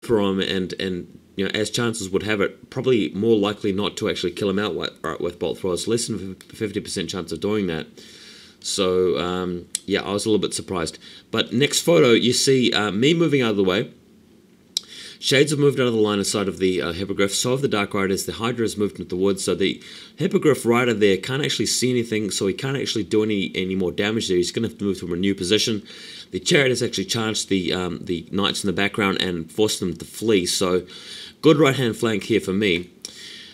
throw him, and as chances would have it, probably more likely not to actually kill him outright with bolt throwers. Less than 50% chance of doing that. So yeah, I was a little bit surprised. But next photo, you see me moving out of the way. Shades have moved out of the line of sight of the Hippogriff. So have the Dark Riders. The Hydra has moved into the woods. So the Hippogriff rider there can't actually see anything. So he can't actually do any more damage there. He's going to have to move to a new position. The Chariot has actually charged the Knights in the background and forced them to flee. So good right-hand flank here for me.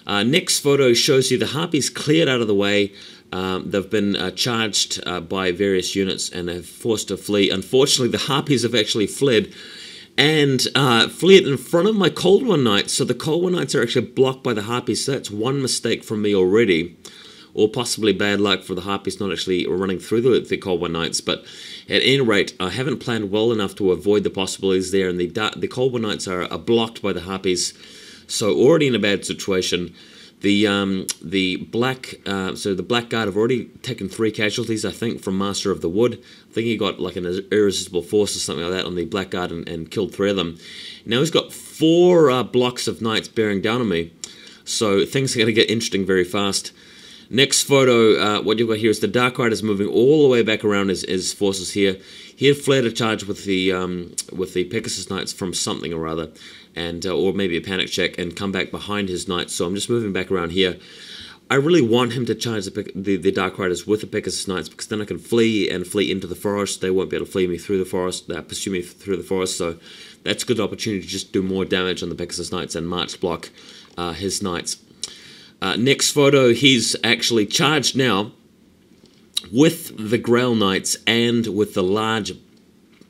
Next photo shows you the Harpies cleared out of the way. They've been charged by various units and have forced to flee. Unfortunately, the Harpies have actually fled. And fled in front of my Cold One Knights. So the Cold One Knights are actually blocked by the Harpies. So that's one mistake from me already. Or possibly bad luck for the Harpies not actually running through the Cold One Knights. But at any rate, I haven't planned well enough to avoid the possibilities there. And the Cold One Knights are blocked by the Harpies. So already in a bad situation. The Black Guard have already taken 3 casualties, I think, from Master of the Wood. I think he got like an irresistible force or something like that on the Black Guard and killed 3 of them. Now he's got 4 blocks of knights bearing down on me, so things are going to get interesting very fast. Next photo, what you've got here is the Dark Riders moving all the way back around his forces here. He had fled a charge with the Pegasus Knights from something or other, and or maybe a panic check, and come back behind his knights. So I'm just moving back around here. I really want him to charge the Dark Riders with the Pegasus Knights, because then I can flee into the forest. They won't be able to flee me through the forest, pursue me through the forest. So that's a good opportunity to just do more damage on the Pegasus Knights and march block his knights. Next photo, he's actually charged now with the Grail Knights and with the large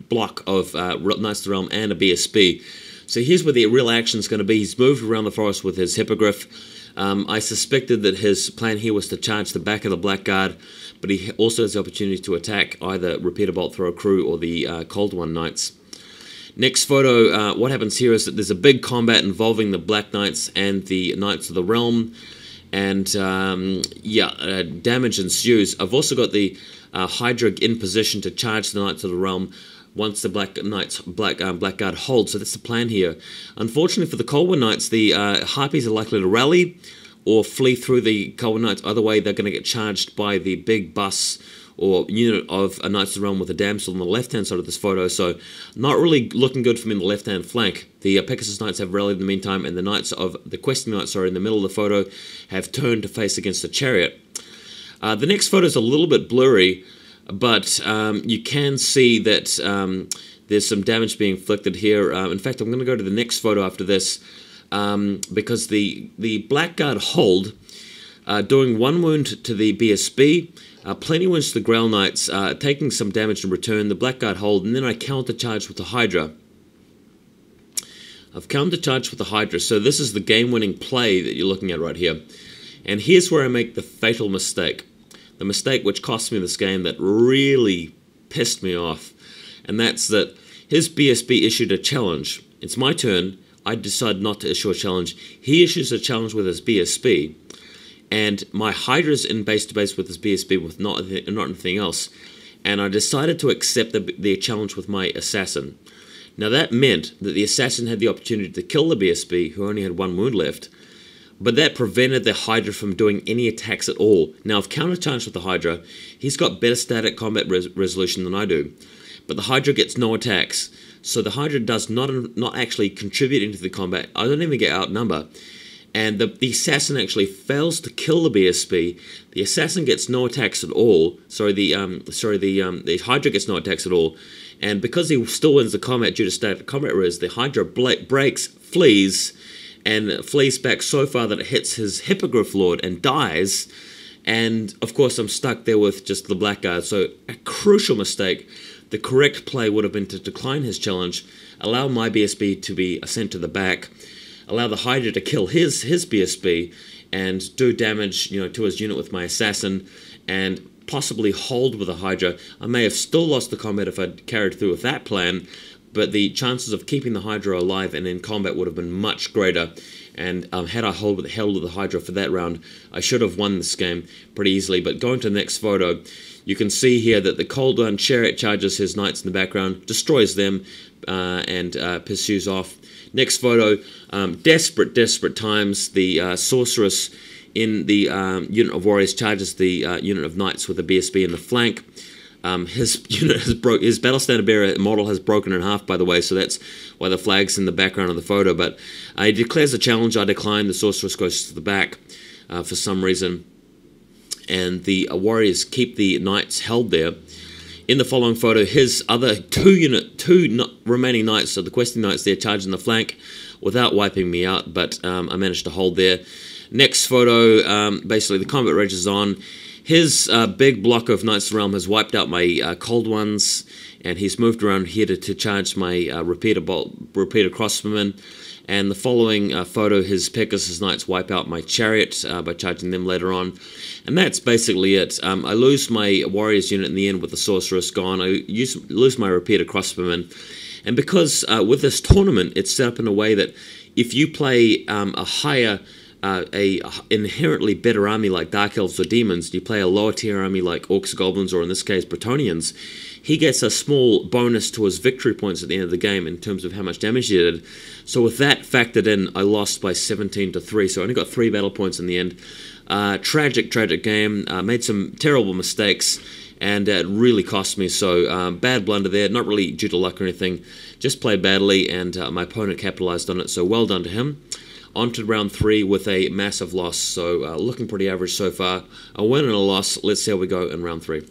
block of Knights of the Realm and a BSB. So here's where the real action is going to be. He's moved around the forest with his Hippogriff. I suspected that his plan here was to charge the back of the Black Guard, but he also has the opportunity to attack either Repeater Bolt Thrower Crew or the Cold One Knights. Next photo, what happens here is that there's a big combat involving the Black Knights and the Knights of the Realm, and damage ensues. I've also got the Hydra in position to charge the Knights of the Realm once the Black Guard holds. So that's the plan here. Unfortunately for the Cold One Knights, the Harpies are likely to rally or flee through the Cold One Knights. Either way, they're going to get charged by the big bus or unit of Knights of the Realm with a damsel on the left-hand side of this photo. So not really looking good for me in the left-hand flank. The Pegasus Knights have rallied in the meantime, and the Questing Knights, in the middle of the photo, have turned to face against the Chariot. The next photo is a little bit blurry, but you can see that there's some damage being inflicted here. In fact, I'm going to go to the next photo after this, because the Black Guard hold, doing 1 wound to the BSB, plenty wounds to the Grail Knights, taking some damage in return, the Black Guard hold, and then I countercharge with the Hydra. I've countercharged with the Hydra, so this is the game-winning play that you're looking at right here. And here's where I make the fatal mistake. The mistake which cost me this game that really pissed me off. And that's that his BSB issued a challenge. It's my turn. I decide not to issue a challenge. He issues a challenge with his BSB. And my Hydra's in base-to-base with his BSB with not anything else. And I decided to accept the challenge with my Assassin. Now that meant that the Assassin had the opportunity to kill the BSB, who only had 1 wound left. But that prevented the Hydra from doing any attacks at all. Now, I've countercharged with the Hydra. He's got better static combat resolution than I do. But the Hydra gets no attacks. So the Hydra does not actually contribute into the combat. I don't even get outnumber. And the Assassin actually fails to kill the BSB. The Assassin gets no attacks at all. The Hydra gets no attacks at all. And because he still wins the combat due to static combat res, the Hydra breaks, flees, and flees back so far that it hits his Hippogriff Lord and dies. And of course I'm stuck there with just the Black Guard. So a crucial mistake. The correct play would have been to decline his challenge, allow my BSB to be sent to the back, allow the Hydra to kill his BSB, and do damage to his unit with my Assassin, and possibly hold with the Hydra. I may have still lost the combat if I'd carried through with that plan, but the chances of keeping the Hydra alive and in combat would have been much greater. And had I held with the Hydra for that round, I should have won this game pretty easily. But going to the next photo, you can see here that the Cold One Chariot charges his knights in the background, destroys them, and pursues off. Next photo, desperate times. The sorceress in the unit of warriors charges the unit of knights with a BSB in the flank. His unit his battle standard bearer model has broken in half, by the way, so that's why the flag's in the background of the photo. But he declares a challenge. I decline. The sorceress goes to the back for some reason, and the warriors keep the knights held there. In the following photo, his other two remaining knights, so the questing knights, they're charging the flank without wiping me out, but I managed to hold there. Next photo, basically the combat rages on. His big block of Knights of the Realm has wiped out my cold ones, and he's moved around here to charge my repeater crossbowmen. And the following photo, his Pegasus Knights wipe out my chariot by charging them later on. And that's basically it. I lose my warriors unit in the end with the sorceress gone. I lose my repeater crossbowmen. And because with this tournament, it's set up in a way that if you play a inherently better army like Dark Elves or Demons, you play a lower tier army like Orcs, Goblins, or in this case Bretonnians, he gets a small bonus to his victory points at the end of the game in terms of how much damage he did. So with that factored in, I lost by 17-3, so I only got 3 battle points in the end. Tragic game, made some terrible mistakes, and it really cost me. So bad blunder there, not really due to luck or anything, just played badly, and my opponent capitalized on it, so well done to him. On to round 3 with a massive loss, so looking pretty average so far. A win and a loss. Let's see how we go in round 3.